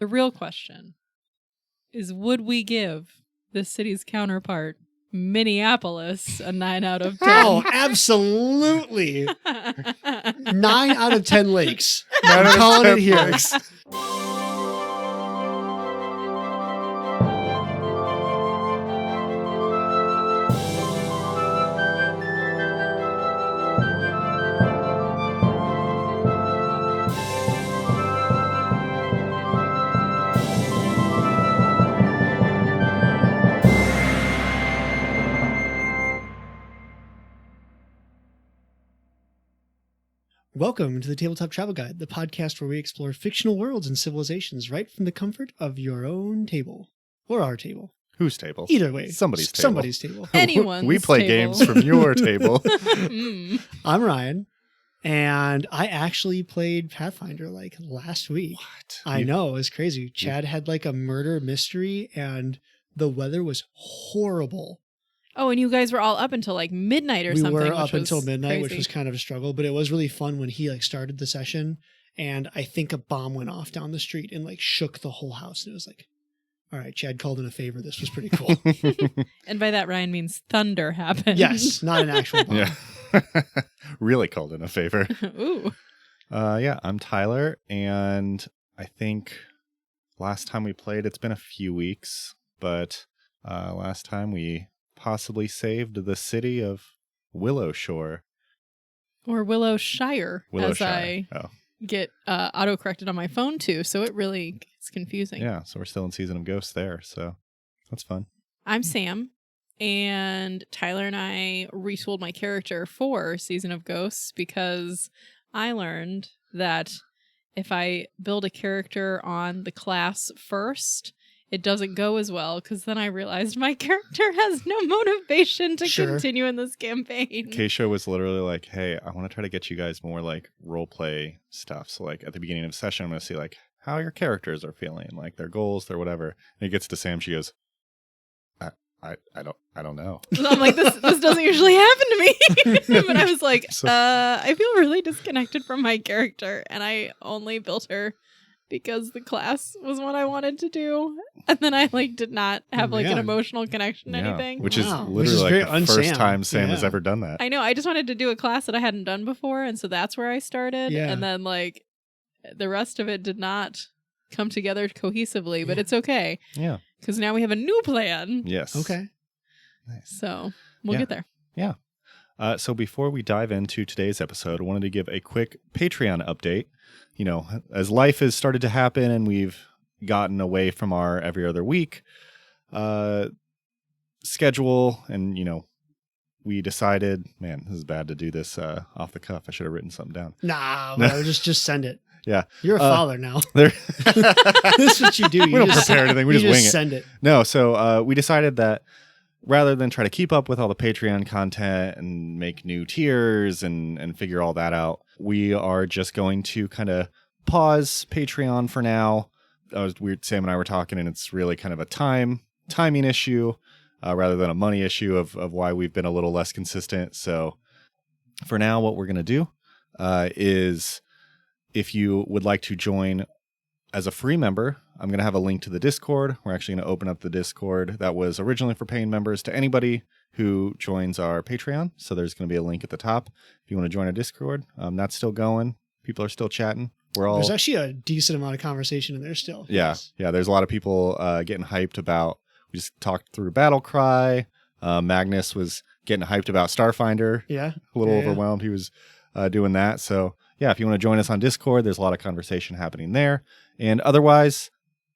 The real question is, would we give this city's counterpart, Minneapolis, a 9 out of 10? Oh, absolutely. 9 out of 10 lakes. 9 I'm out of calling 10 it here. lakes. Welcome to the Tabletop Travel Guide, the podcast where we explore fictional worlds and civilizations right from the comfort of your own table. Or our table. Whose table? Either way. Somebody's table. Somebody's table. Anyone's We play table. games from your table. I'm Ryan, and I actually played Pathfinder like last week. What? I know, it was crazy. Chad had like a murder mystery, and the weather was horrible. Oh, and you guys were all up until like midnight or something. We were which up was until midnight, which crazy. was kind of a struggle, but it was really fun when he like started the session, and I think a bomb went off down the street and like shook the whole house. And it was like, all right, Chad called in a favor. This was pretty cool. And by that, Ryan means thunder happened. Yes, not an actual bomb. Yeah. Really called in a favor. Ooh. Yeah, I'm Tyler, and I think last time we played, it's been a few weeks, but last time we possibly saved the city of Willow Shore. Or Willowshire, as I Oh, get auto-corrected on my phone too, so it really is confusing. yeah. So we're still in Season of Ghosts there, so that's fun. I'm Sam, and Tyler and I retooled my character for Season of Ghosts because I learned that if I build a character on the class first, it doesn't go as well, because then I realized my character has no motivation to continue in this campaign. Keisha was literally like, hey, I want to try to get you guys more like role play stuff. So like at the beginning of the session, I'm going to see like how your characters are feeling, like their goals, their whatever. And it gets to Sam, she goes, I don't know. So I'm like, this doesn't usually happen to me. But I was like, I feel really disconnected from my character, and I only built her because the class was what I wanted to do. And then I like did not have like an emotional connection to anything. Which is Wow. literally Which is like very the first un-Sam. time Sam has Yeah. ever done that. I know. I just wanted to do a class that I hadn't done before, and so that's where I started. Yeah. And then like the rest of it did not come together cohesively, but it's okay Yeah. because now we have a new plan. Yes. Okay. Nice. So we'll get there. So before we dive into today's episode, I wanted to give a quick Patreon update. You know, as life has started to happen and we've gotten away from our every other week schedule, and, you know, we decided, man, this is bad to do this off the cuff. I should have written something down. Nah, whatever, just send it. Yeah. You're a father now. There. This is what you do. We don't prepare anything. We just wing it. Send it. No, so we decided that rather than try to keep up with all the Patreon content and make new tiers and figure all that out, we are just going to kind of pause Patreon for now. Sam and I were talking, and it's really kind of a timing issue rather than a money issue of why we've been a little less consistent. So for now, what we're going to do is, if you would like to join as a free member, I'm going to have a link to the Discord. We're actually going to open up the Discord that was originally for paying members to anybody who joins our Patreon. So there's going to be a link at the top if you want to join our Discord. That's still going. People are still chatting. There's actually a decent amount of conversation in there still. Yeah. Yes. Yeah. There's a lot of people getting hyped about, we just talked through Battle Cry. Magnus was getting hyped about Starfinder. Yeah. A little overwhelmed. He was doing that. So yeah, if you want to join us on Discord, there's a lot of conversation happening there. And otherwise,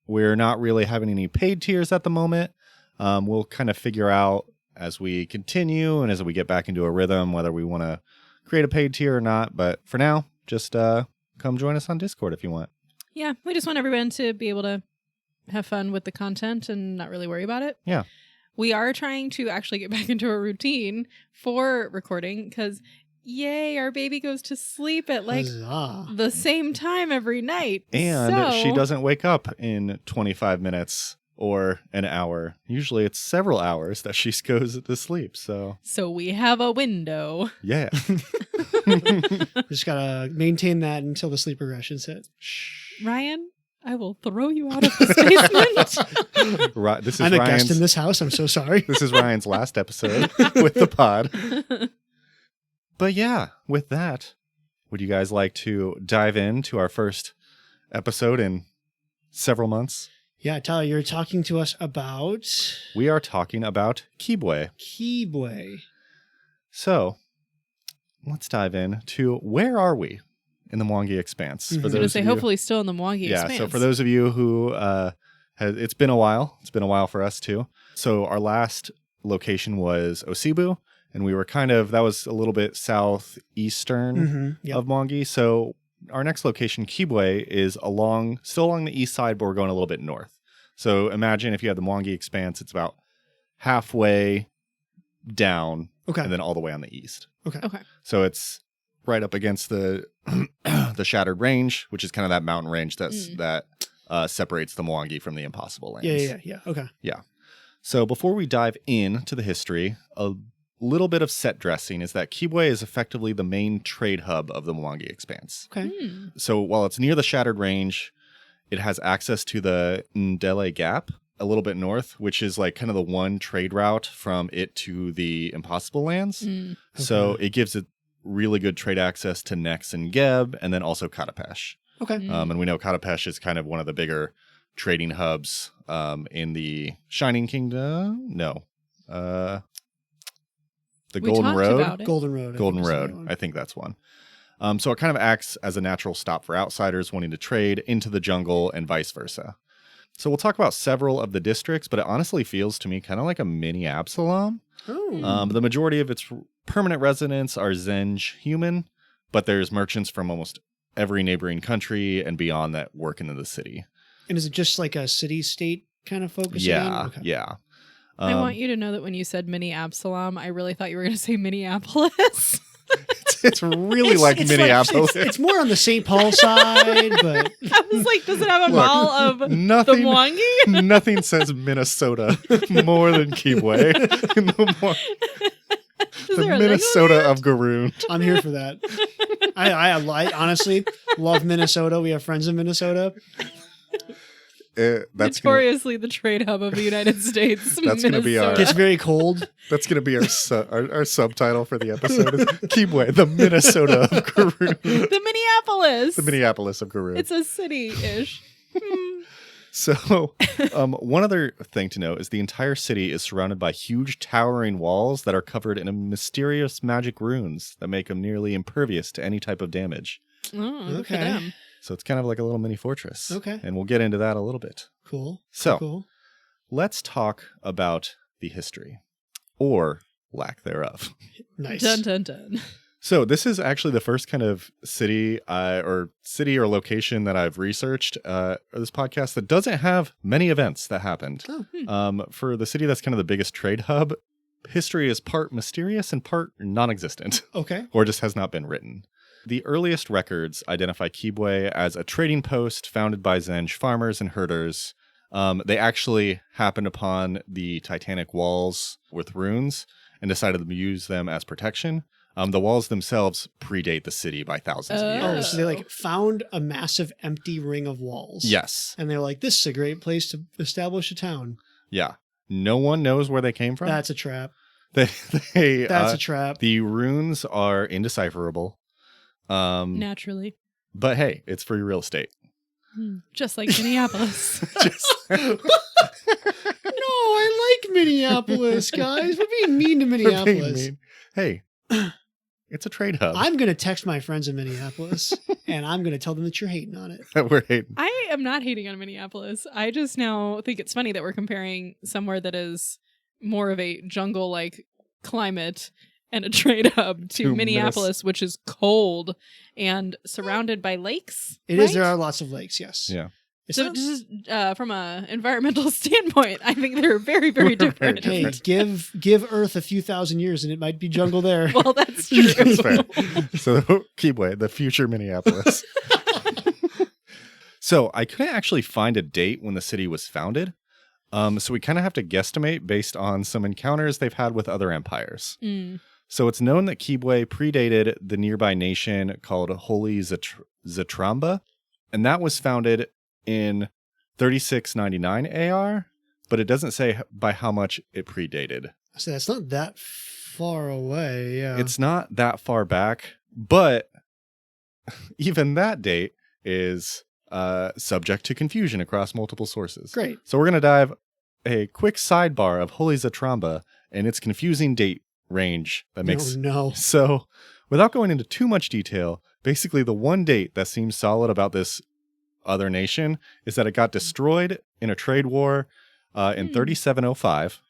we're not really having any paid tiers at the moment. We'll kind of figure out as we continue and as we get back into a rhythm whether we want to create a paid tier or not. But for now, just come join us on Discord if you want. Yeah, we just want everyone to be able to have fun with the content and not really worry about it. Yeah. We are trying to actually get back into a routine for recording because, yay, our baby goes to sleep at like the same time every night. And she doesn't wake up in 25 minutes or an hour. Usually it's several hours that she goes to sleep. So we have a window. Yeah. Just got to maintain that until the sleep regression's hit. Ryan, I will throw you out of this basement. This is I'm a Ryan's, guest in this house. I'm so sorry. This is Ryan's last episode with the pod. But yeah, with that, would you guys like to dive into our first episode in several months? Yeah, Tyler, you're talking to us about We are talking about Kibwe. Kibwe. So, let's dive in to where are we in the Mwangi Expanse? Mhm. I was going to say, hopefully still in the Mwangi Expanse. So for those of you who, it's been a while. It's been a while for us too. So our last location was Osibu, and we were that was a little bit southeastern of Mwangi. So our next location, Kibwe, is still along the east side, but we're going a little bit north. So imagine if you have the Mwangi Expanse, it's about halfway down, and then all the way on the east. Okay. So it's right up against the the Shattered Range, which is kind of that mountain range that separates the Mwangi from the Impossible Lands. Yeah. Okay. Yeah. So before we dive into the history, a little bit of set dressing is that Kibwe is effectively the main trade hub of the Mwangi Expanse. Okay. So while it's near the Shattered Range, it has access to the Ndele Gap a little bit north, which is like kind of the one trade route from it to the Impossible Lands. So it gives it really good trade access to Nex and Geb, and then also Katapesh. Okay. And we know Katapesh is kind of one of the bigger trading hubs in the Shining Kingdom. No. The Golden Road. Golden Road. Golden Road. I think that's one. So it kind of acts as a natural stop for outsiders wanting to trade into the jungle and vice versa. So we'll talk about several of the districts, but it honestly feels to me kind of like a mini Absalom. Oh. The majority of its permanent residents are Zenge human, but there's merchants from almost every neighboring country and beyond that work in the city. And is it just like a city-state kind of focus? Yeah, again? Okay. yeah. I want you to know that when you said mini Absalom, I really thought you were going to say Minneapolis. It's really like Minneapolis. It's more on the St. Paul side, but I was like, does it have a mall of the Mwangi? Nothing says Minnesota more than Kibwe. The Minnesota of Garoon. I'm here for that. I honestly love Minnesota. We have friends in Minnesota. That's notoriously the trade hub of the United States. That's going to be our. It gets very cold. That's going to be our subtitle for the episode. Is Kibwe, the Minnesota of Garoon. The Minneapolis. The Minneapolis of Garoon. It's a city-ish. So, one other thing to note is the entire city is surrounded by huge towering walls that are covered in a mysterious magic runes that make them nearly impervious to any type of damage. Oh, good for them. So it's kind of like a little mini fortress. Okay. And we'll get into that a little bit. Cool. So, cool. Let's talk about the history, or lack thereof. Nice. Dun, dun, dun. So this is actually the first kind of city or location that I've researched for this podcast that doesn't have many events that happened. Oh. For the city that's kind of the biggest trade hub, history is part mysterious and part non-existent. Okay. Or just has not been written. The earliest records identify Kibwe as a trading post founded by Zenge farmers and herders. They actually happened upon the Titanic walls with runes and decided to use them as protection. The walls themselves predate the city by thousands of Oh, years. so they found a massive empty ring of walls. Yes. And they're like, this is a great place to establish a town. Yeah. No one knows where they came from. That's a trap. That's a trap. The runes are indecipherable. Naturally. But hey, it's free real estate. Just like Minneapolis. No, I like Minneapolis, guys. We're being mean to Minneapolis. Hey, it's a trade hub. I'm going to text my friends in Minneapolis, and I'm going to tell them that you're hating on it. We're hating. I am not hating on Minneapolis. I just now think it's funny that we're comparing somewhere that is more of a jungle-like climate and a trade hub to Minneapolis, which is cold and surrounded by lakes. It is. There are lots of lakes, yes. Yeah. So just from an environmental standpoint, I think they're very, very different. Hey, give Earth a few thousand years and it might be jungle there. Well, that's true. That's fair. So Kibwe, the future Minneapolis. So I couldn't actually find a date when the city was founded. So we kind of have to guesstimate based on some encounters they've had with other empires. So it's known that Kibwe predated the nearby nation called Holy Zatramba, and that was founded in 3699 AR, but it doesn't say by how much it predated. So that's not that far away. Yeah. It's not that far back, but even that date is subject to confusion across multiple sources. Great. So we're going to dive a quick sidebar of Holy Zatramba and its confusing date range that makes... No. So without going into too much detail, basically the one date that seems solid about this other nation is that it got destroyed in a trade war in 3705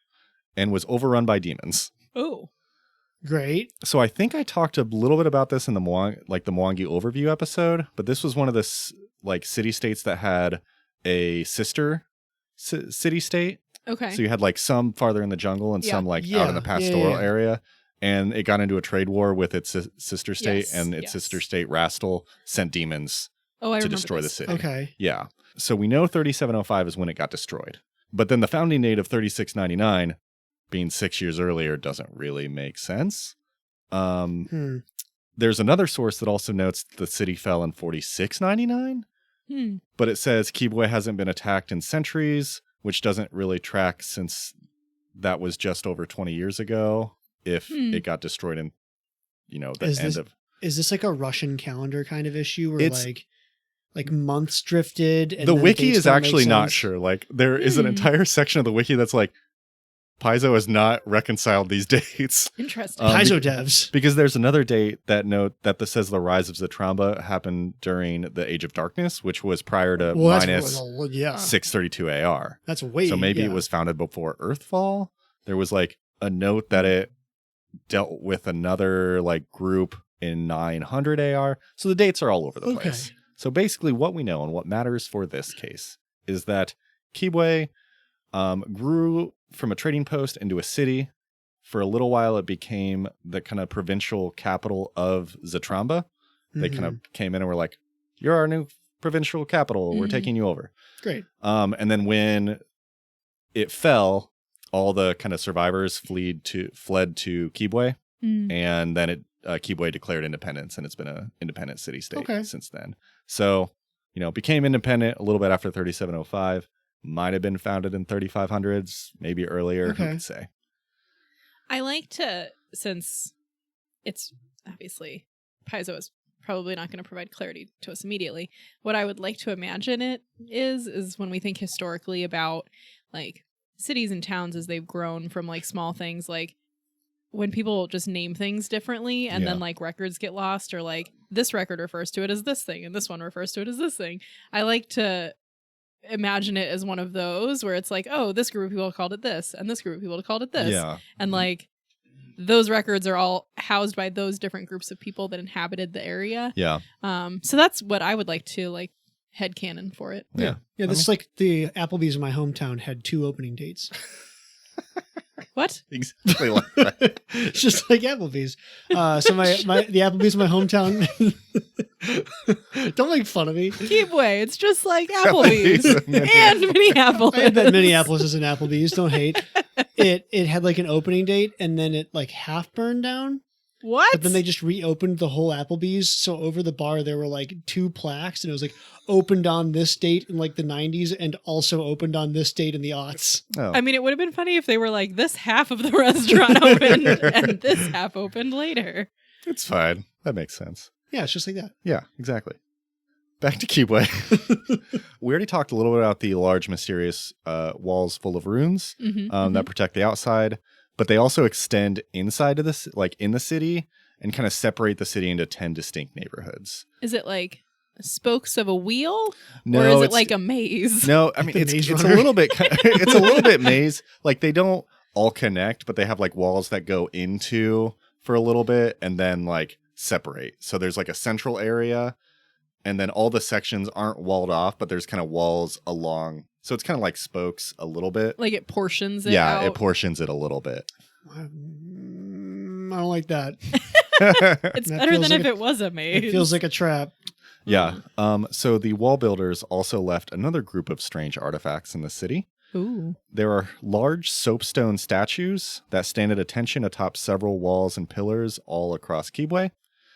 and was overrun by demons. Oh. Great. So I think I talked a little bit about this in the Mwangi overview episode, but this was one of the city-states that had a sister city-state. Okay. So you had like some farther in the jungle and some out in the pastoral area. And it got into a trade war with its sister state, and its sister state, Rastal, sent demons to destroy the city. Okay. Yeah. So we know 3705 is when it got destroyed. But then the founding date of 3699, being 6 years earlier, doesn't really make sense. There's another source that also notes the city fell in 4699. But it says Kibwe hasn't been attacked in centuries, which doesn't really track since that was just over 20 years ago. If it got destroyed in, Is this like a Russian calendar kind of issue where like months drifted? And the then wiki dates is don't actually make not sense? sure. Like there is an entire section of the wiki that's like, Paizo has not reconciled these dates. Interesting. Paizo devs. Because there's another date that says the rise of Zatramba happened during the Age of Darkness, which was prior to minus 632 AR. That's way. So maybe it was founded before Earthfall. There was like a note that it dealt with another like group in 900 AR. So the dates are all over the place. So basically what we know and what matters for this case is that Kibwe grew from a trading post into a city. For a little while, it became the kind of provincial capital of Zatramba. They kind of came in and were like, you're our new provincial capital. We're taking you over. Great. And then when it fell, all the kind of survivors fled to Kibwe. And then Kibwe declared independence, and it's been an independent city-state since then. So, became independent a little bit after 3705. Might have been founded in 3500s, maybe earlier. Who could say? I like to, since it's obviously Paizo is probably not going to provide clarity to us immediately. What I would like to imagine it is when we think historically about like cities and towns as they've grown from like small things, like when people just name things differently and then like records get lost, or like this record refers to it as this thing and this one refers to it as this thing. I like to imagine it as one of those where it's like, oh, this group of people called it this and this group of people called it this. Yeah. And like those records are all housed by those different groups of people that inhabited the area. Yeah. So that's what I would like to like headcanon for it. Yeah. This is like the Applebee's in my hometown had 2 opening dates. What? Exactly like that. It's just like Applebee's. So the Applebee's in my hometown. Don't make fun of me. Kibwe, it's just like Applebee's and Minneapolis. I bet Minneapolis is an Applebee's. Don't hate. It had like an opening date and then it like half burned down. What? But then they just reopened the whole Applebee's. So over the bar, there were like 2 plaques and it was like opened on this date in like the 90s and also opened on this date in the aughts. Oh. I mean, it would have been funny if they were like, this half of the restaurant opened and this half opened later. It's fine. That makes sense. Yeah, it's just like that. Yeah, exactly. Back to Kibwe. We already talked a little bit about the large, mysterious walls full of runes that protect the outside, but they also extend inside of this, like in the city, and kind of separate the city into 10 distinct neighborhoods. Is it like spokes of a wheel? No, or is it like a maze? No, I mean, it's a little bit, it's a little bit maze. Like they don't all connect, but they have like walls that go into for a little bit and then like separate. So there's like a central area and then all the sections aren't walled off, but there's kind of walls along. So it's kind of like spokes a little bit. Like it portions it out? Yeah, it portions it a little bit. I don't like that. It's That better feels than like if it was a maze. It feels like a trap. Yeah. So the wall builders also left another group of strange artifacts in the city. Ooh. There are large soapstone statues that stand at attention atop several walls and pillars all across Kibwe.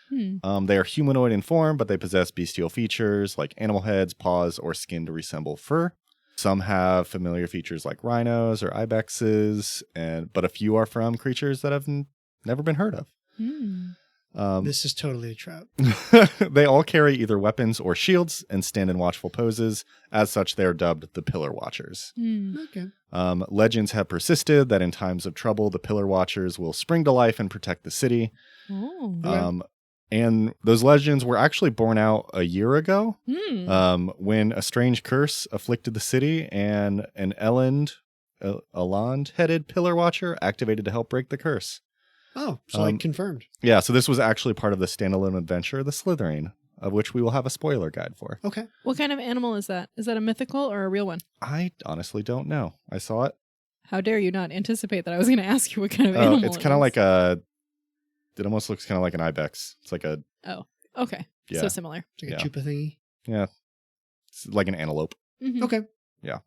They are humanoid in form, but they possess bestial features like animal heads, paws, or skin to resemble fur. Some have familiar features like rhinos or ibexes, but a few are from creatures that have never been heard of. This is totally a trap. They all carry either weapons or shields and stand in watchful poses. As such, they are dubbed the Pillar Watchers. Okay. Legends have persisted that in times of trouble, the Pillar Watchers will spring to life and protect the city. And those legends were actually born out a year ago when a strange curse afflicted the city and an Eland-headed Pillar Watcher activated to help break the curse. Oh, so like confirmed. Yeah, so this was actually part of the standalone adventure, The Slithering, of which we will have a spoiler guide for. Okay. What kind of animal is that? Is that a mythical or a real one? I honestly don't know. I saw it. How dare you not anticipate that I was going to ask you what kind of animal it's kind of like it almost looks kind of like an ibex. It's like a... Oh, okay. Yeah. So similar. It's like a chupa thingy. Yeah. It's like an antelope. Okay. Yeah.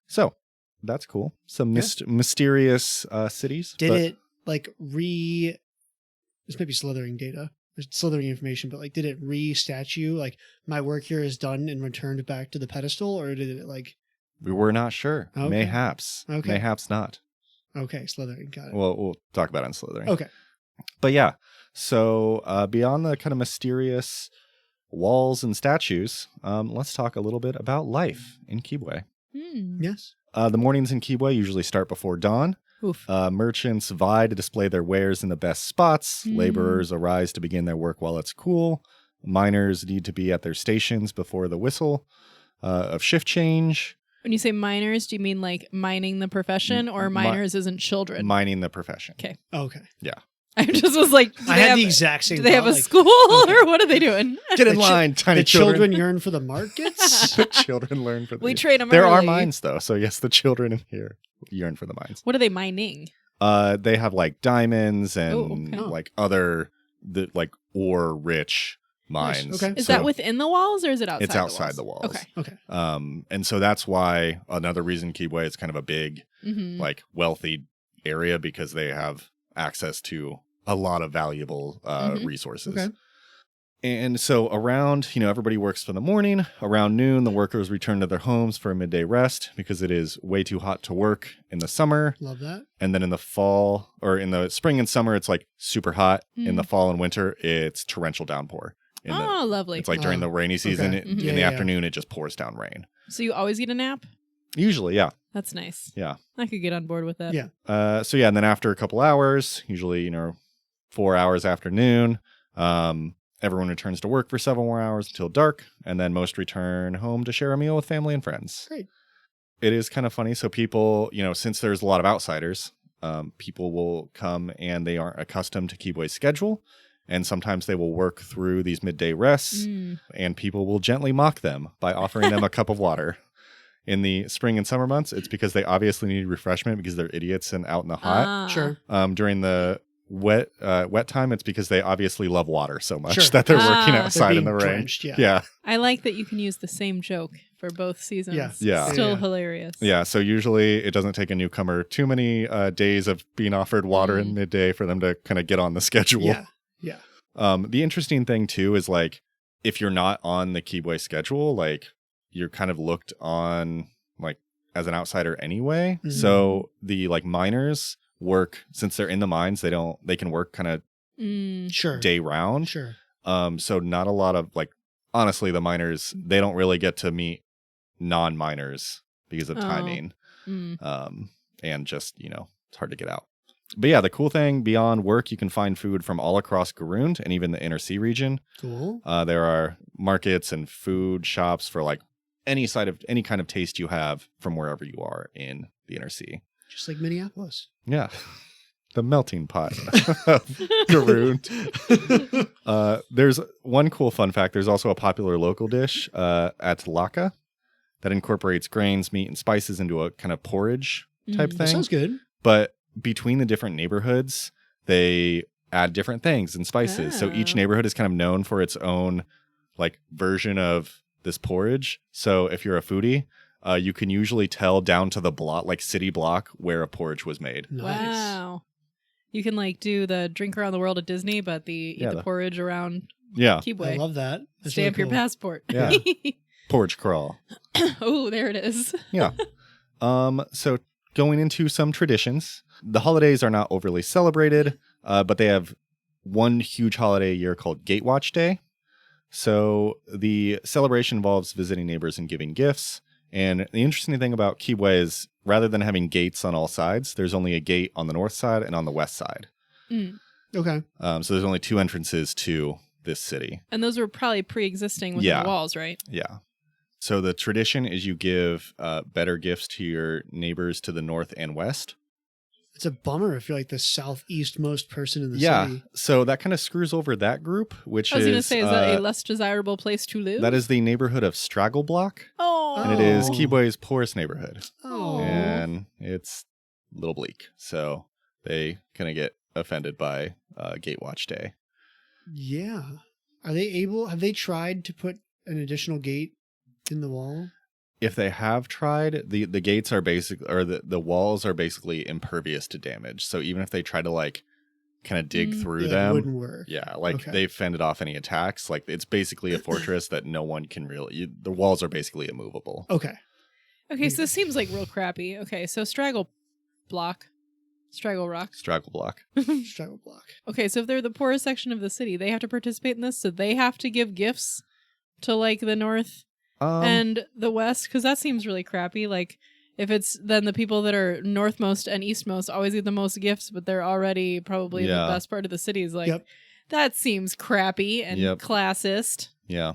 So, that's cool. Some mysterious cities. Did it like this might be slithering data, slithering information, but like did it re-statue like my work here is done and returned back to the pedestal, or did it like we were not sure. Okay. Mayhaps. Okay. Mayhaps not. Okay, slithering, got it. Well, we'll talk about it in slithering. Okay. But yeah, so beyond the kind of mysterious walls and statues, let's talk a little bit about life in Kibwe. Yes. The mornings in Kibwe usually start before dawn. Merchants vie to display their wares in the best spots. Laborers arise to begin their work while it's cool. Miners need to be at their stations before the whistle of shift change. When you say miners, do you mean like mining the profession, or miners isn't children? Mining the profession. Okay. Okay. Yeah. I just was like, I had the exact same. Do they have a like, school or what are they doing? Get in line, tiny the children yearn for the markets. The children learn for the... We train them There early. are mines, though. So, yes, the children in here yearn for the mines. What are they mining? They have, like, diamonds and, okay. like, other, like, ore-rich mines. Nice. Okay. Is that within the walls or is it outside It's outside the walls. Okay. And so that's why another reason Kibwe is kind of a big, like, wealthy area, because they have access to a lot of valuable resources. Okay. And so around, everybody works for the morning. Around noon, the workers return to their homes for a midday rest because it is way too hot to work in the summer. Love that. And then in the fall, or in the spring and summer, it's like super hot. In the fall and winter, it's torrential downpour. Lovely. It's like during the rainy season, Okay. in the afternoon, it just pours down rain. So you always get a nap? Usually, yeah. That's nice. Yeah. I could get on board with that. Yeah. And then after a couple hours, usually, 4 hours after noon, everyone returns to work for several more hours until dark, and then most return home to share a meal with family and friends. Great. It is kind of funny. So people, since there's a lot of outsiders, people will come and they aren't accustomed to Kibwe's schedule, and sometimes they will work through these midday rests, and people will gently mock them by offering them a cup of water. In the spring and summer months, it's because they obviously need refreshment because they're idiots and out in the hot. Sure. During the wet time, it's because they obviously love water so much Sure. that they're working outside They're in the being rain. drenched, yeah. Yeah. I like that you can use the same joke for both seasons. Yeah. Still Yeah. hilarious. Yeah. So usually it doesn't take a newcomer too many days of being offered water in midday for them to kind of get on the schedule. Yeah. Yeah. The interesting thing too is like if you're not on the Kibwe schedule, like you're kind of looked on like as an outsider anyway. Mhm. So the like miners work, since they're in the mines, they can work kind of Sure. day round. Sure. So not a lot of like, honestly, the miners, they don't really get to meet non-miners because of timing. And just, it's hard to get out. But yeah, the cool thing, beyond work, you can find food from all across Garund and even the Inner Sea region. Cool. There are markets and food shops for like any kind of taste you have from wherever you are in the Inner Sea. Just like Minneapolis. Yeah. The melting pot of Garund. There's one cool fun fact. There's also a popular local dish at Laka that incorporates grains, meat, and spices into a kind of porridge type thing. That sounds good. But between the different neighborhoods, they add different things and spices. So each neighborhood is kind of known for its own like version of this porridge. So if you're a foodie, you can usually tell down to the block, like city block, where a porridge was made. Nice. Wow. You can like do the drink around the world at Disney, but eat the porridge around Yeah. Kibwe. I love that. That's Stamp really your cool. passport. Yeah. Porridge crawl. Oh, there it is. Yeah. So going into some traditions, the holidays are not overly celebrated, but they have one huge holiday a year called Gatewatch Day. So the celebration involves visiting neighbors and giving gifts. And the interesting thing about Kibwe is rather than having gates on all sides, there's only a gate on the north side and on the west side. Okay. So there's only 2 entrances to this city. And those were probably pre-existing within the walls, right? Yeah. So the tradition is you give better gifts to your neighbors to the north and west. It's a bummer if you're like the southeast most person in the city. So that kind of screws over that group, which I was going to say, is that a less desirable place to live? That is the neighborhood of Straggle Block. Oh. And it is Kibwe's poorest neighborhood. Oh. And it's a little bleak. So they kind of get offended by Gatewatch Day. Yeah. Have they tried to put an additional gate in the wall? If they have tried, the gates are the walls are basically impervious to damage. So even if they try to like kind of dig through them, it wouldn't work. Yeah, like they've fended off any attacks. Like it's basically a fortress that no one can really. The walls are basically immovable. Okay. Okay, so this seems like real crappy. Okay, so Straggle Rock. Straggle Block. Straggle Block. Okay, so if they're the poorest section of the city, they have to participate in this. So they have to give gifts to like the north and the west, because that seems really crappy. Like if it's then the people that are northmost and eastmost always get the most gifts, but they're already probably the best part of the city. Is like that seems crappy and classist. Yeah,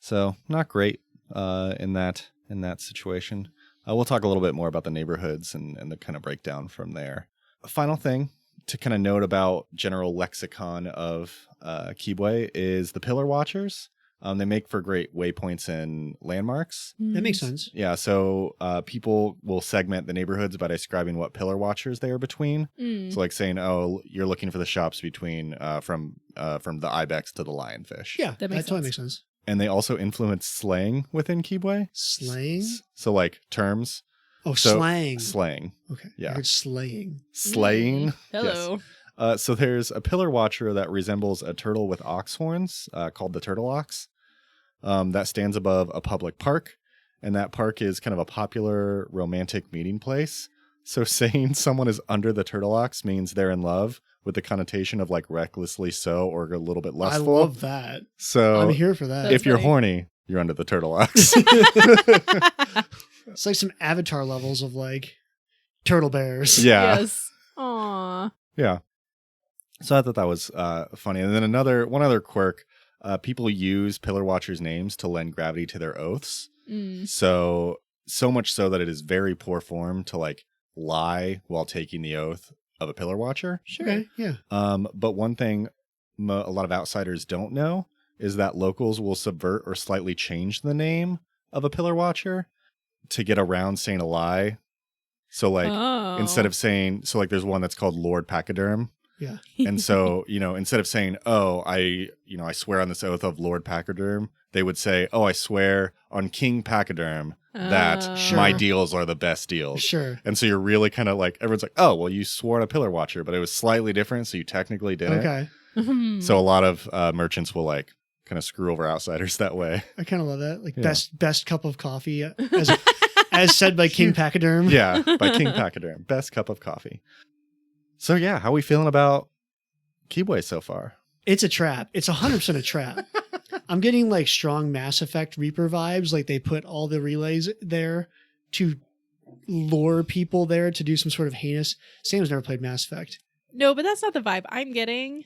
so not great in that situation. We'll talk a little bit more about the neighborhoods and the kind of breakdown from there. A final thing to kind of note about general lexicon of Kibwe is the Pillar Watchers. They make for great waypoints and landmarks. That makes sense. Yeah, so people will segment the neighborhoods by describing what pillar watchers they are between. So like saying, oh, you're looking for the shops between from the ibex to the lionfish. Yeah, that totally makes sense. And they also influence slang within Kibwe. Slang? So like terms. Oh, slang. Slang. Okay. Yeah. I heard slaying. Slaying. Hello. Yes. So there's a pillar watcher that resembles a turtle with ox horns called the turtle ox. That stands above a public park, and that park is kind of a popular romantic meeting place. So saying someone is under the turtle ox means they're in love, with the connotation of like recklessly so or a little bit lustful. I love that. So I'm here for that. If you're horny, you're under the turtle ox. It's like some Avatar levels of like turtle bears. Yeah. Yes. Aww. Yeah. So I thought that was funny. And then one other quirk. People use Pillar Watchers' names to lend gravity to their oaths. So much so that it is very poor form to like lie while taking the oath of a Pillar Watcher. Sure. Okay, yeah. But one thing a lot of outsiders don't know is that locals will subvert or slightly change the name of a Pillar Watcher to get around saying a lie. So like instead of saying, so like there's one that's called Lord Pachyderm. Yeah. And so, instead of saying, oh, I swear on this oath of Lord Pachyderm, they would say, oh, I swear on King Pachyderm that my deals are the best deals. Sure. And so you're really kind of like, everyone's like, oh, well, you swore on a Pillar Watcher, but it was slightly different, so you technically didn't. Okay. So a lot of merchants will like kind of screw over outsiders that way. I kind of love that. Like best cup of coffee as said by King Pachyderm. Yeah, by King Pachyderm. Best cup of coffee. So yeah, how are we feeling about Kibwe so far? It's a trap. It's 100% a trap. I'm getting like strong Mass Effect Reaper vibes. Like they put all the relays there to lure people there to do some sort of heinous. Sam's never played Mass Effect. No, but that's not the vibe I'm getting.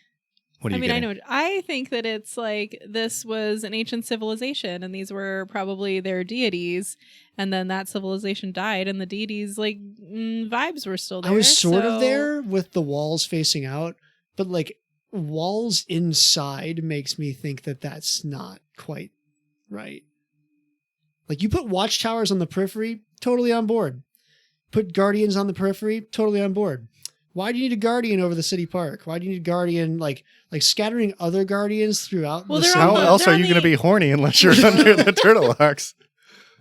What are you getting? I know. I think that it's like this was an ancient civilization and these were probably their deities. And then that civilization died and the deities, like, vibes were still there. I was sort of there with the walls facing out, but like walls inside makes me think that that's not quite right. Like you put watchtowers on the periphery, totally on board. Put guardians on the periphery, totally on board. Why do you need a guardian over the city park? Why do you need a guardian like scattering other guardians throughout the city? How else are you going to be horny unless you're under the turtle ox?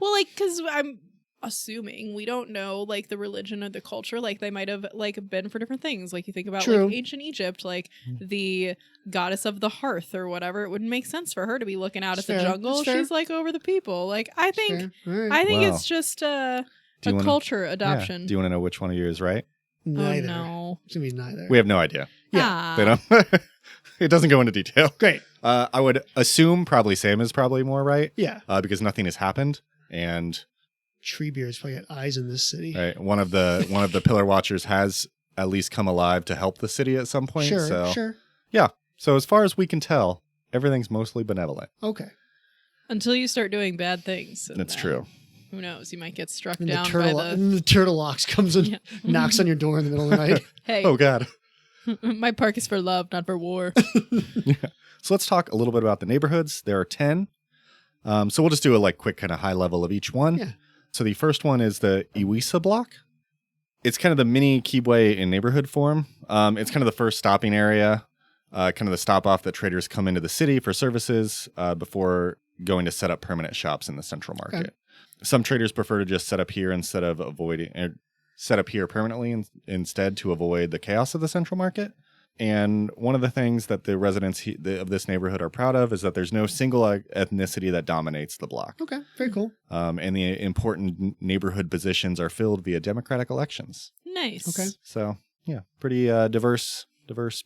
Well, like, because I'm assuming. We don't know like the religion or the culture. Like they might have like been for different things. Like you think about True. like ancient Egypt, like the goddess of the hearth or whatever. It wouldn't make sense for her to be looking out It's at the fair. jungle. It's fair. She's like over the people. Like I think Fair. All right. I think Wow. it's just a Do you wanna- culture Yeah. adoption. Do you want to know which one of you is right? Neither. Oh no. It's gonna be neither. We have no idea. Yeah. They don't. It doesn't go into detail. Great. I would assume probably Sam is probably more right Yeah. because nothing has happened, and Treebeard's probably got eyes in this city. right, one of the Pillar Watchers has at least come alive to help the city at some point. Sure. So Sure. yeah. So as far as we can tell, everything's mostly benevolent. Okay. Until you start doing bad things. and That's then, true. Who knows? You might get struck And down the turtle ox comes and Yeah. knocks on your door in the middle of the night. Hey, Oh God. my park is for love, not for war. So let's talk a little bit about the neighborhoods. There are 10. So we'll just do a like quick kind of high level of each one. Yeah. So the first one is the Iwisa block. It's kind of the mini Kibwe in neighborhood form. It's kind of the first stopping area, kind of the stop off that traders come into the city for services before going to set up permanent shops in the central market. Okay. Some traders prefer to just set up here instead of set up here permanently instead to avoid the chaos of the central market. And one of the things that the residents of this neighborhood are proud of is that there's no single ethnicity that dominates the block. Okay. Very cool. And the important neighborhood positions are filled via democratic elections. Nice. Okay. So, yeah, pretty diverse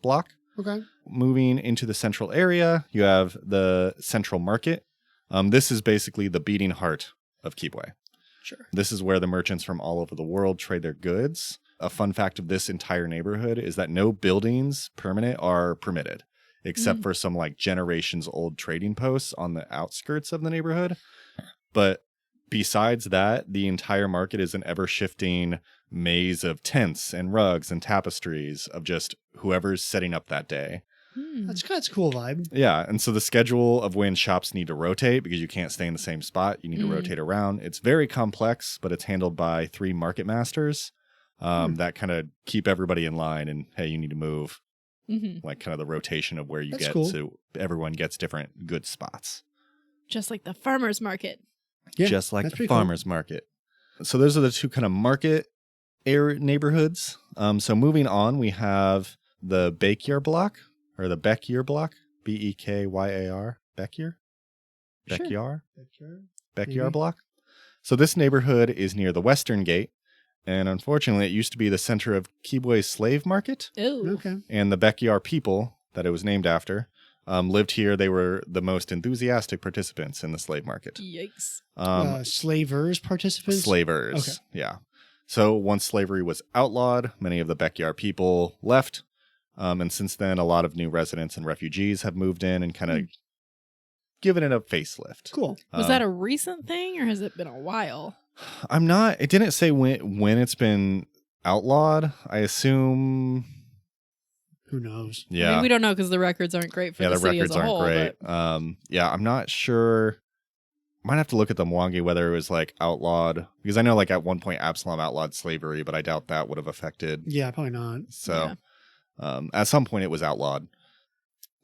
block. Okay. Moving into the central area, you have the central market. This is basically the beating heart of Kibwe. Sure. This is where the merchants from all over the world trade their goods. A fun fact of this entire neighborhood is that no buildings permanent are permitted, except for some like generations old trading posts on the outskirts of the neighborhood. But besides that, the entire market is an ever shifting maze of tents and rugs and tapestries of just whoever's setting up that day. That's a cool vibe. Yeah, and so the schedule of when shops need to rotate, because you can't stay in the same spot, you need to rotate around. It's very complex, but it's handled by 3 market masters that kind of keep everybody in line and, hey, you need to move. Like kind of the rotation of where you That's get cool. so everyone gets different good spots. Just like the farmer's market. Yeah, Just like that's the pretty cool. farmer's market. So those are the 2 kind of market neighborhoods. So moving on, we have the Bekyar block. Or the Bekyar block, Bekyar, Bekyar? Sure. Bekyar block. So this neighborhood is near the Western Gate, and unfortunately it used to be the center of Kibwe's slave market, Ew. Okay. and the Bekyar people that it was named after lived here. They were the most enthusiastic participants in the slave market. Yikes. Slavers, participants? Slavers. Okay. Yeah. So once slavery was outlawed, many of the Bekyar people left. And since then, a lot of new residents and refugees have moved in and kind of given it a facelift. Cool. Was that a recent thing or has it been a while? It didn't say when it's been outlawed. I assume. Who knows? Yeah. I mean, we don't know because the records aren't great for Yeah, the the city records as a aren't whole. great. But Yeah, I'm not sure. Might have to look at the Mwangi whether it was like outlawed, because I know like at one point Absalom outlawed slavery, but I doubt that would have affected. Yeah, probably not. So at some point it was outlawed.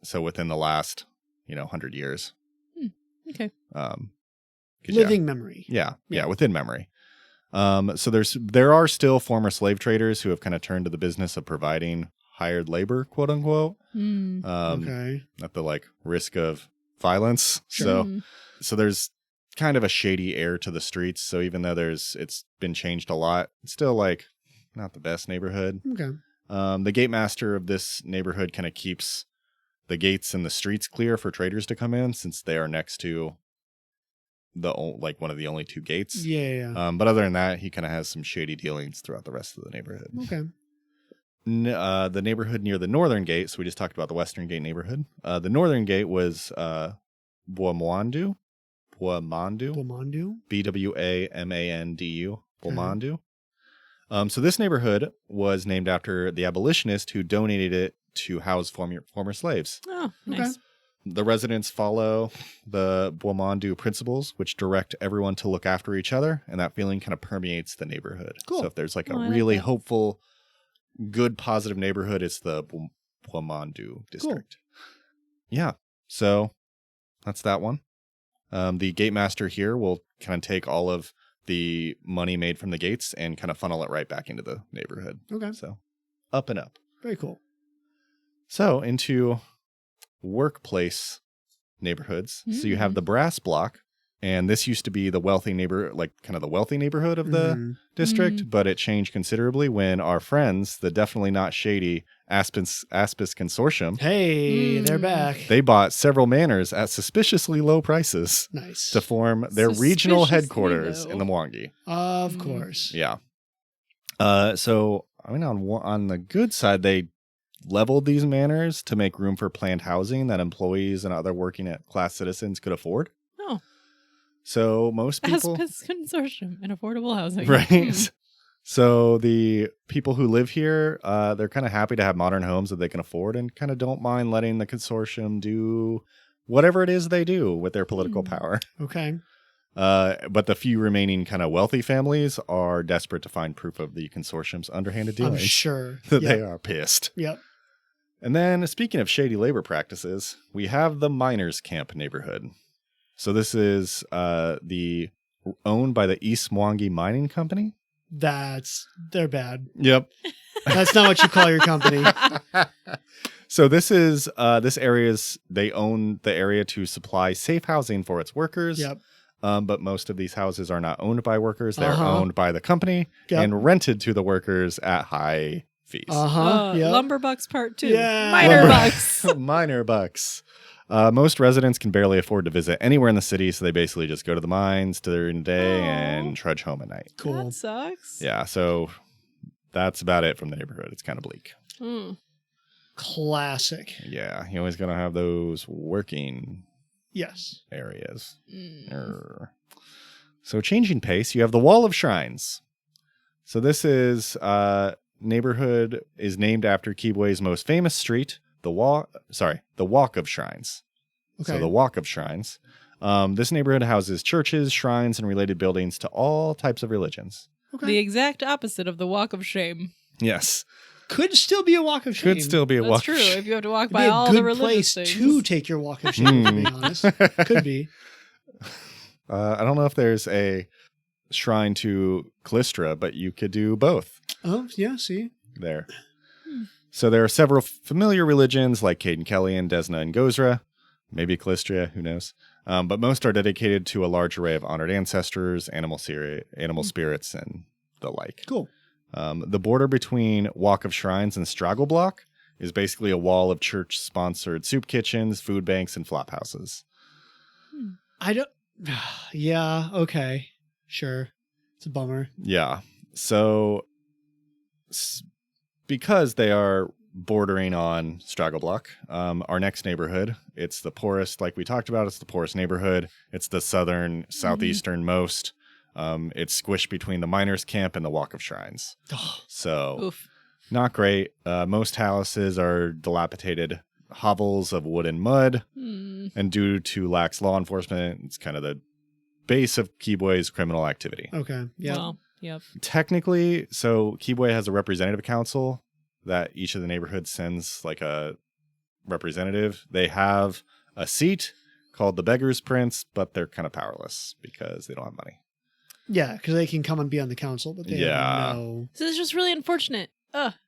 So within the last 100 years. okay. 'Cause, Living memory. Yeah, within memory. So there are still former slave traders who have kind of turned to the business of providing hired labor, quote unquote, Okay. at the like risk of violence. Sure. So there's kind of a shady air to the streets. So even though it's been changed a lot, it's still like not the best neighborhood. Okay. The gate master of this neighborhood kind of keeps the gates and the streets clear for traders to come in, since they are next to one of the only 2 gates. Yeah. But other than that, he kind of has some shady dealings throughout the rest of the neighborhood. Okay. The neighborhood near the northern gate, so we just talked about the western gate neighborhood. The northern gate was Bwamandu. Blamandu? Bwamandu. Bwamandu. So this neighborhood was named after the abolitionist who donated it to house former slaves. Oh, nice. The residents follow the Bwamandu principles, which direct everyone to look after each other, and that feeling kind of permeates the neighborhood. Cool. So if there's like Oh, I a like really that. hopeful, good, positive neighborhood, it's the Bwamandu district. Yeah, so that's that one. The gate master here will kind of take all of the money made from the gates and kind of funnel it right back into the neighborhood. Okay. So up and up. Very cool. So into workplace neighborhoods. So you have the Brass Block, and this used to be the wealthy kind of the wealthy neighborhood of the district, but it changed considerably when our friends, the definitely not shady Aspis Consortium, Hey, they're back. they bought several manors at suspiciously low prices Nice. to form their regional Suspiciously headquarters low. in the Mwangi. Of course. Yeah. So I mean, on the good side, they leveled these manors to make room for planned housing that employees and other working class citizens could afford. Oh. So most people, Aspis Consortium and affordable housing. right? So the people who live here, they're kind of happy to have modern homes that they can afford, and kind of don't mind letting the consortium do whatever it is they do with their political power. Okay. But the few remaining kind of wealthy families are desperate to find proof of the consortium's underhanded dealings. I'm sure. That they are pissed. Yep. And then, speaking of shady labor practices, we have the miners' camp neighborhood. So this is owned by the East Mwangi Mining Company. They're bad. Yep. That's not what you call your company. So this is they own the area to supply safe housing for its workers. Yep. But most of these houses are not owned by workers. They're owned by the company Yep. and rented to the workers at high fees. Yep. Lumberbucks Part 2. Yeah. Minor bucks. Minor bucks. Most residents can barely afford to visit anywhere in the city, so they basically just go to the mines during the day and trudge home at night. Cool. That sucks. Yeah, so that's about it from the neighborhood. It's kind of bleak. Classic. Yeah, you always gonna have those working Yes. areas. So changing pace, you have the Wall of Shrines. So this is neighborhood is named after Kibwe's most famous street, the Walk of Shrines. Okay. So the Walk of Shrines. This neighborhood houses churches, shrines, and related buildings to all types of religions. Okay. The exact opposite of the Walk of Shame. Yes. Could still be a walk of shame. Could still be a That's walk true. of shame. If you have to walk It'd by be a all good the religious place things. to take your walk of shame, to be honest. Could be. I don't know if there's a shrine to Callistra, but you could do both Oh, yeah, see? there. So there are several familiar religions like Caden Kellyan, Desna, and Gozra. Maybe Callistra, who knows? But most are dedicated to a large array of honored ancestors, animal spirits, and the like. Cool. The border between Walk of Shrines and Straggle Block is basically a wall of church-sponsored soup kitchens, food banks, and flop houses. I don't... Yeah, okay. Sure. It's a bummer. Yeah. So because they are bordering on Straggle Block, our next neighborhood, it's the poorest, like we talked about, it's the poorest neighborhood. It's the southeasternmost. It's squished between the miners' camp and the Walk of Shrines. So Oof. not great. Most houses are dilapidated hovels of wood and mud. And due to lax law enforcement, it's kind of the base of Kibwe's criminal activity. Okay. Yeah. Well, yep. Technically, so Kibwe has a representative council that each of the neighborhoods sends like a representative. They have a seat called the Beggar's Prince, but they're kind of powerless because they don't have money. Yeah, because they can come and be on the council, but they have no... So it's just really unfortunate.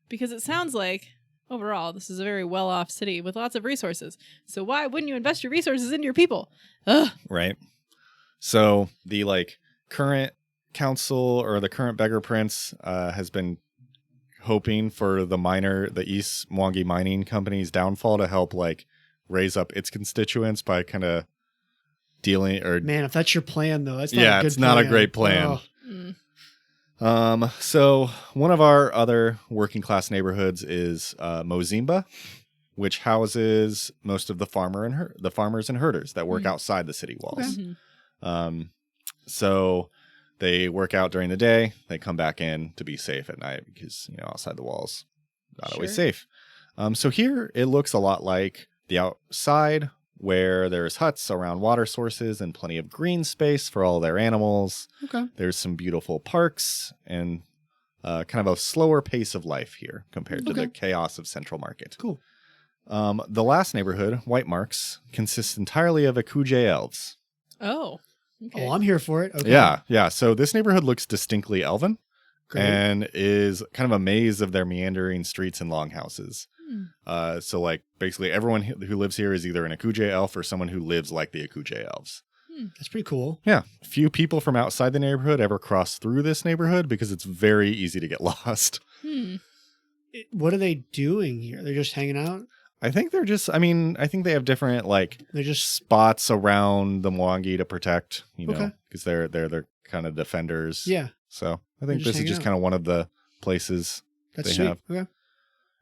Because it sounds like overall this is a very well-off city with lots of resources. So why wouldn't you invest your resources into your people? Right. So the current council or the current Beggar Prince has been hoping for the East Mwangi Mining Company's downfall to help raise up its constituents by kind of dealing or Man, if that's your plan, though, that's not a good it's not a plan. great plan. Oh. So one of our other working class neighborhoods is Mozimba, which houses most of the farmers and herders that work outside the city walls. Okay. So they work out during the day. They come back in to be safe at night because, outside the walls, not always safe. So here it looks a lot like the outside where there's huts around water sources and plenty of green space for all their animals. Okay. There's some beautiful parks and kind of a slower pace of life here compared to the chaos of Central Market. Cool. The last neighborhood, White Marks, consists entirely of Akuje elves. Oh. Okay. Oh, I'm here for it. Okay. Yeah. So this neighborhood looks distinctly elven. Great. And is kind of a maze of their meandering streets and longhouses. So like basically everyone who lives here is either an Akuje elf or someone who lives like the Akuje elves. That's pretty cool. Yeah. Few people from outside the neighborhood ever cross through this neighborhood because it's very easy to get lost. What are they doing here? They're just hanging out? I think they're just, I think they have different like They're just spots around the Mwangi to protect, Okay. because they're kind of defenders. Yeah. So I They're think just this is hanging just out. kind of one of the places That's they sweet. have. Okay.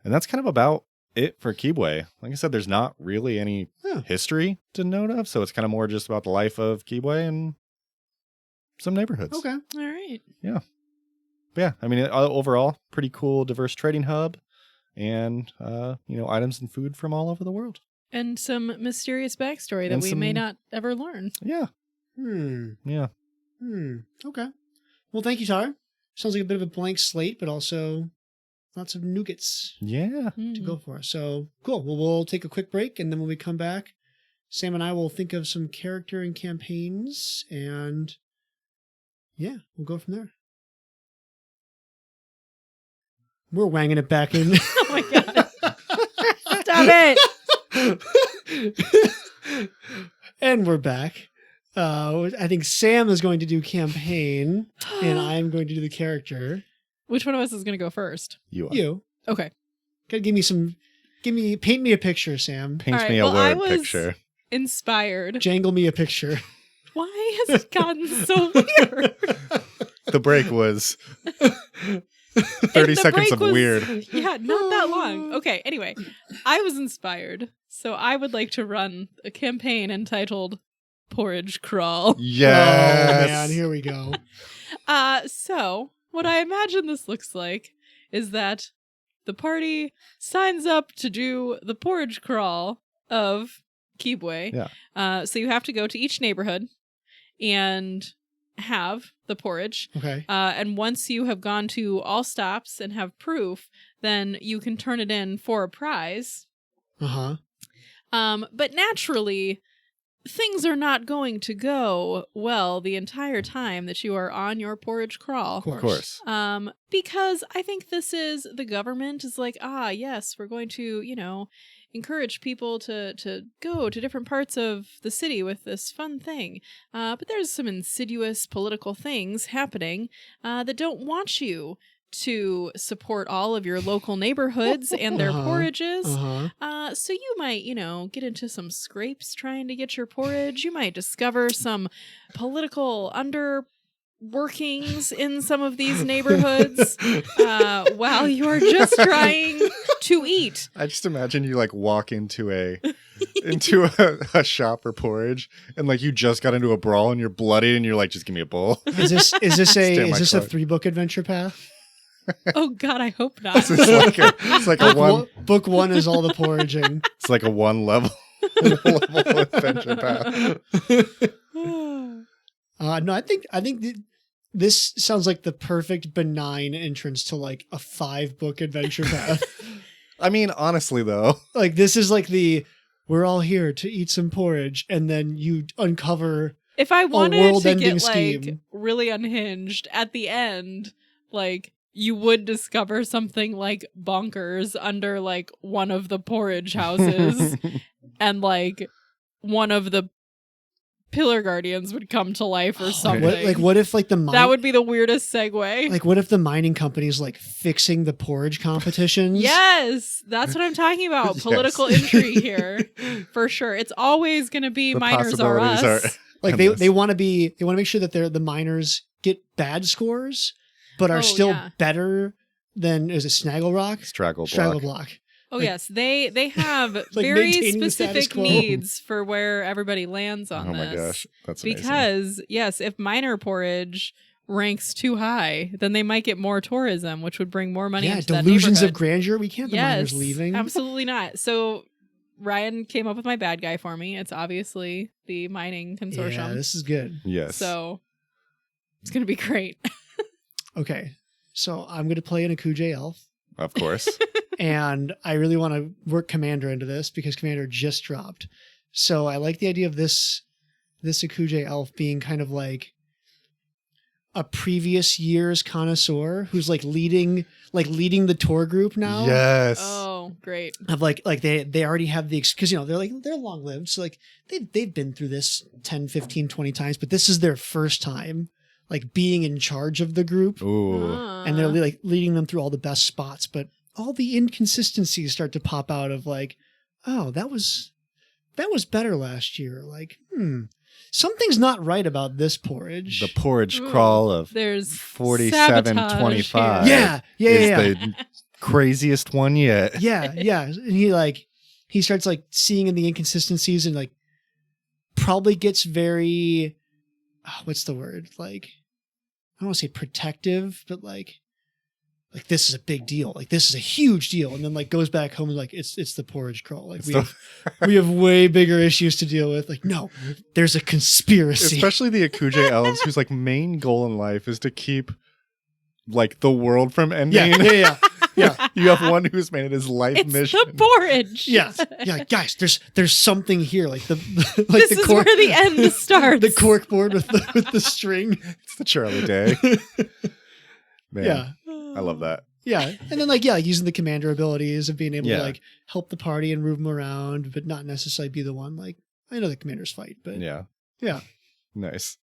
And that's kind of about it for Kibwe. Like I said, there's not really any history to note of. So it's kind of more just about the life of Kibwe and some neighborhoods. Okay. All right. Yeah. But yeah. Overall, pretty cool, diverse trading hub and, items and food from all over the world. And some mysterious backstory that And we may some- not ever learn. Yeah. Yeah. Okay. Well, thank you, Tara. Sounds like a bit of a blank slate, but also lots of nougats Yeah. to go for. So cool. Well, we'll take a quick break, and then when we come back, Sam and I will think of some character and campaigns, and yeah, we'll go from there. We're wanging it back in. Oh my god. Stop it. And we're back. I think Sam is going to do campaign, and I'm going to do the character. Which one of us is going to go first? You are. You Okay. gotta paint me a picture, Sam. Paint All right, me a well, I word was- picture. Inspired. Jangle me a picture. Why has it gotten so weird? The break was 30 The seconds break of was- weird. Yeah, not that long. Okay, anyway, I was inspired, so I would like to run a campaign entitled Porridge Crawl. Yes. Oh man, here we go. So what I imagine this looks like is that the party signs up to do the porridge crawl of Kibwe. Yeah. So you have to go to each neighborhood and have the porridge. Okay. And once you have gone to all stops and have proof, then you can turn it in for a prize. Uh-huh. But naturally, things are not going to go well the entire time that you are on your porridge crawl. Of Of course. Because I think the government is like, yes, we're going to, encourage people to go to different parts of the city with this fun thing. But there's some insidious political things happening that don't want you to support all of your local neighborhoods and their porridges. Uh-huh. So you might, get into some scrapes trying to get your porridge. You might discover some political underworkings in some of these neighborhoods while you are just trying to eat. I just imagine you like walk into a shop for porridge and like you just got into a brawl and you're bloody and you're like, just give me a bowl. Is this Stay on my a card. 3-book adventure path? Oh God, I hope not. It's like Book 1 is all the porridging. it's like a one level adventure path. No, I think this sounds like the perfect benign entrance to like a 5-book adventure path. I mean, honestly though, Like this is like we're all here to eat some porridge, and then you uncover If I wanted to world-ending get scheme. really unhinged at the end, like you would discover something like bonkers under like one of the porridge houses, and like one of the pillar guardians would come to life or something. what if like that would be the weirdest segue. like what if the mining company's like fixing the porridge competitions? Yes, that's what I'm talking about. Yes. Political intrigue here, for sure. It's always going to be the miners are possibilities us. Like they want to make sure that the miners get bad scores, but are still better than is it Snaggle Rock? Straggle Straggle block. Block. Oh yes, they have very maintaining the status specific quo. needs for where everybody lands on Oh this. my gosh, that's amazing. Because yes, if miner porridge ranks too high, then they might get more tourism, which would bring more money into that delusions of neighborhood. grandeur. We can't. The miners leaving. Absolutely not. So Ryan came up with my bad guy for me. It's obviously the mining consortium. Yeah, this is good. Yes. So it's gonna be great. Okay, so I'm going to play an Akuje elf. Of course. And I really want to work Commander into this because Commander just dropped. So I like the idea of this this Akuje elf being kind of like a previous year's connoisseur who's like leading the tour group now. Yes. Oh, great. Of like they already have the, because they're long lived, so like they've been through this 10, 15, 20 times, but this is their first time like being in charge of the group. Ooh. And they're like leading them through all the best spots, but all the inconsistencies start to pop out of like, oh, that was better last year. Like, something's not right about this porridge. The porridge crawl of There's 4725. Yeah. The craziest one yet. Yeah. And he starts like seeing in the inconsistencies and like probably gets very, what's the word? Like, I don't want to say protective, but like this is a big deal. Like this is a huge deal. And then like goes back home and like, it's the porridge crawl. Like we have way bigger issues to deal with. Like, no, there's a conspiracy. Especially the Akuje elves whose like main goal in life is to keep like the world from ending. Yeah. You have one who's made it his life It's mission. the porridge. Yeah. Guys, there's something here. Like like This the is where the end starts. the cork board with the string. It's the Charlie Day. Man, Yeah. I love that. Yeah. And then like, using the commander abilities of being able Yeah. to like help the party and move them around, but not necessarily be the one. Like, I know the commanders fight, but Yeah. Nice.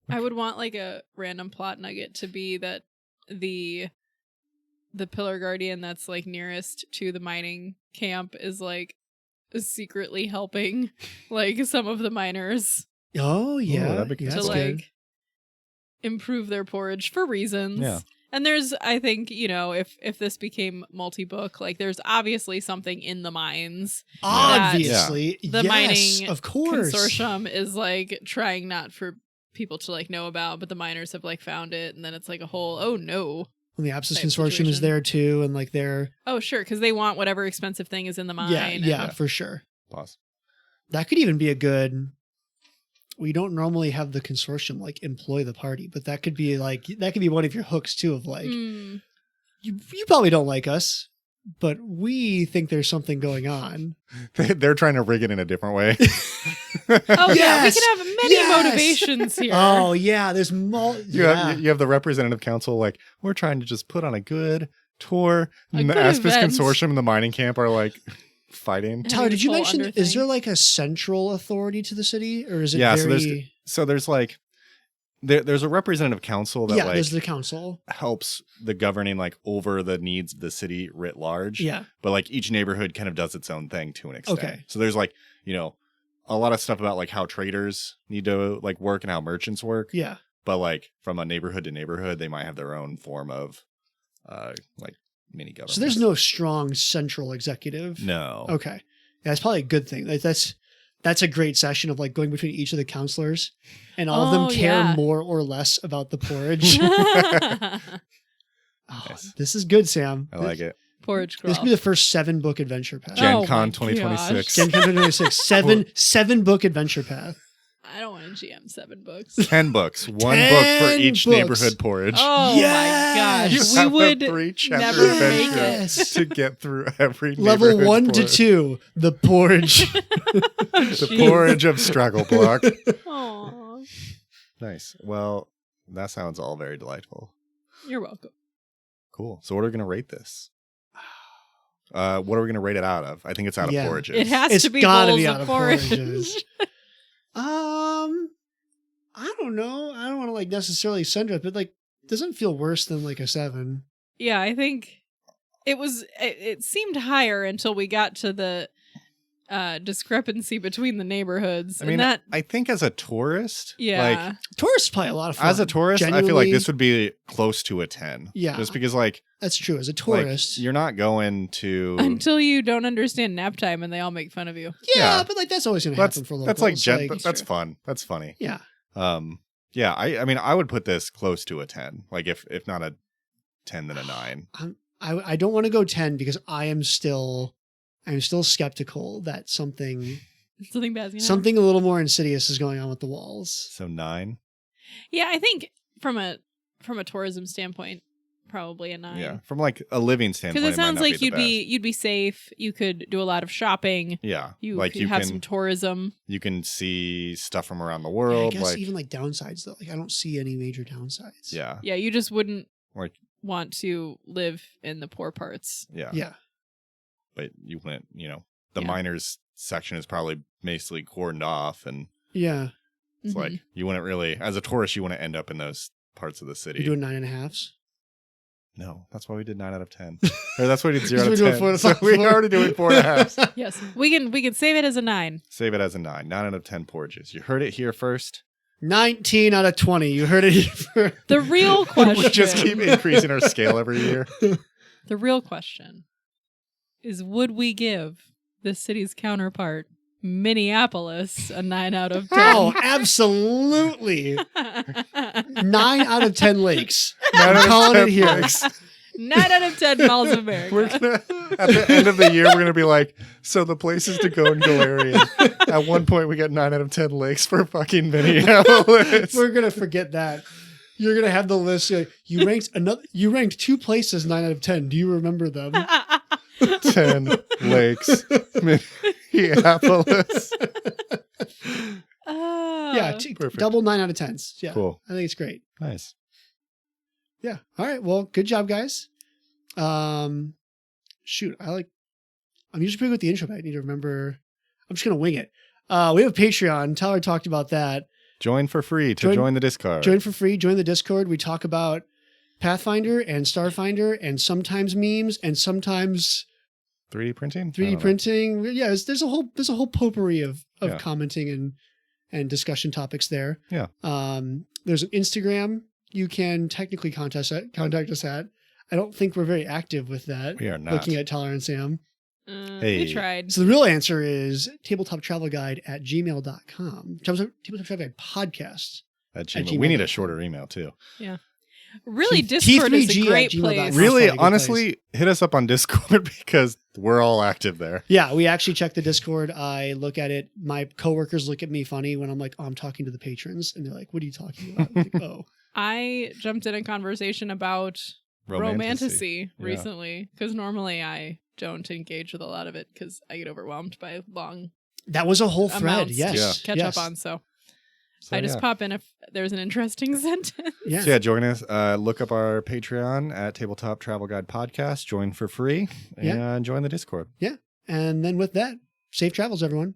I would want like a random plot nugget to be that the pillar guardian that's like nearest to the mining camp is like secretly helping like some of the miners Oh yeah. that'd be Yeah, to that's like good. improve their porridge for reasons. Yeah. And there's, I think, if this became multi-book, like there's obviously something in the mines. Obviously. The yes, mining of course. consortium is like trying not for people to like know about, but the miners have like found it, and then it's like a whole, oh no. And the Abscess type Consortium is situation. there too, and like they're Oh sure, because they want whatever expensive thing is in the mine. yeah, for sure. Pause. That could even be a good. We don't normally have the consortium like employ the party, but that could be one of your hooks too. Of like, you probably don't like us, but we think there's something going on. They're trying to rig it in a different way. Oh yeah, we Yes! can have many Yes! motivations here. Oh yeah, there's You have the representative council like, we're trying to just put on a good tour. A And the good Aspis event. Consortium and the mining camp are like fighting. Tyler, did you Whole mention? under Is thing. there like a central authority to the city, or is it? Yeah, very... so there's like there's a representative council that like there's the council. helps the governing like over the needs of the city writ large. Yeah, But like each neighborhood kind of does its own thing to an extent. Okay. So there's like, a lot of stuff about like how traders need to like work and how merchants work. yeah. But like from a neighborhood to neighborhood, they might have their own form of like mini government. So there's no strong central executive. No. Okay, yeah, that's probably a good thing. That's a great session of like going between each of the counselors, and all of them care yeah. more or less about the porridge. Nice. This is good, Sam. I like it. Porridge crawl. This could be the first 7-book adventure path. Gen Oh Con my 2026. Gen Con 2026. seven book adventure path. I don't want to GM 7 books. 10 books. One book for 10 each books. neighborhood porridge. Oh Yes! You my gosh. have We would a 3-chapter never make adventure Yes. to get through every Level neighborhood 1 to porridge. 2, the porridge. The porridge of Struggle Block. Aw. Nice. Well, that sounds all very delightful. You're welcome. Cool. So what are we going to rate this? What are we going to rate it out of? I think it's out of Yeah. porridges. It has It's to be gotta bowls be of out of porridge. porridges. I don't know. I don't want to like necessarily send it, but like doesn't feel worse than like a 7. Yeah, I think it seemed higher until we got to the discrepancy between the neighborhoods. I mean, and that I think as a tourist, yeah. Tourist is probably a lot of fun. as a tourist, I feel like Genuinely, this would be close to a 10. Yeah. Just because like That's true. As a tourist. you're not going to Until you don't understand nap time and they all make fun of you. yeah, yeah. but like that's always going to that's happen for locals. that's like like, that's fun. That's funny. yeah. Yeah, I mean I would put this close to a 10. Like if not a 10 then a 9. I don't want to go 10 because I'm still skeptical that something Something bad's gonna happen. something a little more insidious is going on with the walls. So 9. Yeah, I think from a tourism standpoint, probably a 9. Yeah, from like a living standpoint. Because it sounds might not like be the best. you'd be safe. You could do a lot of shopping. Yeah, You like could you have can some tourism. you can see stuff from around the I world. guess Like even like downsides though. Like I don't see any major downsides. yeah, Yeah, you just wouldn't like want to live in the poor parts. yeah, Yeah. But you wouldn't. The Yeah. miners section is probably basically cordoned off, and Yeah. it's Mhm. like you wouldn't really, as a tourist, you wouldn't end up in those parts of the city. You're doing 9.5s. No, that's why we did 9 out of 10. Or that's why we did 0 So out we're of doing 10. 4 to So 5. we're already doing 4.5. Yes, we can save it as a 9. Save it as a 9. 9 out of 10 porridges. You heard it here first. 19 out of 20. You heard it here first. The real question. We just keep increasing our scale every year. The real question is: would we give this city's counterpart, Minneapolis, a 9 out of 10? Oh, absolutely. 9 out of 10 lakes. 9 out I'm of calling 10 it here. lakes. 9 out of 10 miles of America. We're gonna, at the end of the year, we're gonna be like, so the places to go in Golarion. At one point, we got 9 out of 10 lakes for fucking Minneapolis. We're gonna forget that. You're gonna have the list. Like, you ranked 2 places 9 out of 10. Do you remember them? 10 lakes, Minneapolis. Yeah, Perfect. double 9 out of 10s. Yeah, Cool. I think it's great. Nice. Yeah. All right. Well, good job, guys. Shoot, I'm usually pretty good with the intro, but I need to remember. I'm just gonna wing it. We have a Patreon. Tyler talked about that. Join for free to join the Discord. Join for free. Join the Discord. We talk about Pathfinder and Starfinder, and sometimes memes, and sometimes 3D printing. 3D printing. Yeah, there's a whole potpourri of Yeah. commenting and discussion topics there. Yeah. There's an Instagram you can technically contact us at. I don't think we're very active with that. We are not. Looking at Tyler and Sam. Hey. We tried. So the real answer is tabletoptravelguide@gmail.com. Tabletop Travel Guide podcast. At Gmail. Gmail. We need a shorter email too. Really, T- Discord is a T3G great at place. gmail.com. Really, probably a good honestly, hit us up on Discord because we're all active there. Yeah, we actually check the Discord. I look at it. My coworkers look at me funny when I'm like, oh, I'm talking to the patrons. And they're like, what are you talking about? I'm like, oh. I jumped in a conversation about romantasy Yeah. recently because normally I don't engage with a lot of it because I get overwhelmed by long That was a whole thread. amounts Yes. to catch yes. up on. So So, I just yeah. pop in if there's an interesting sentence. Yeah. So yeah, join us. Look up our Patreon at Tabletop Travel Guide Podcast. Join for free and join the Discord. And then with that, safe travels, everyone.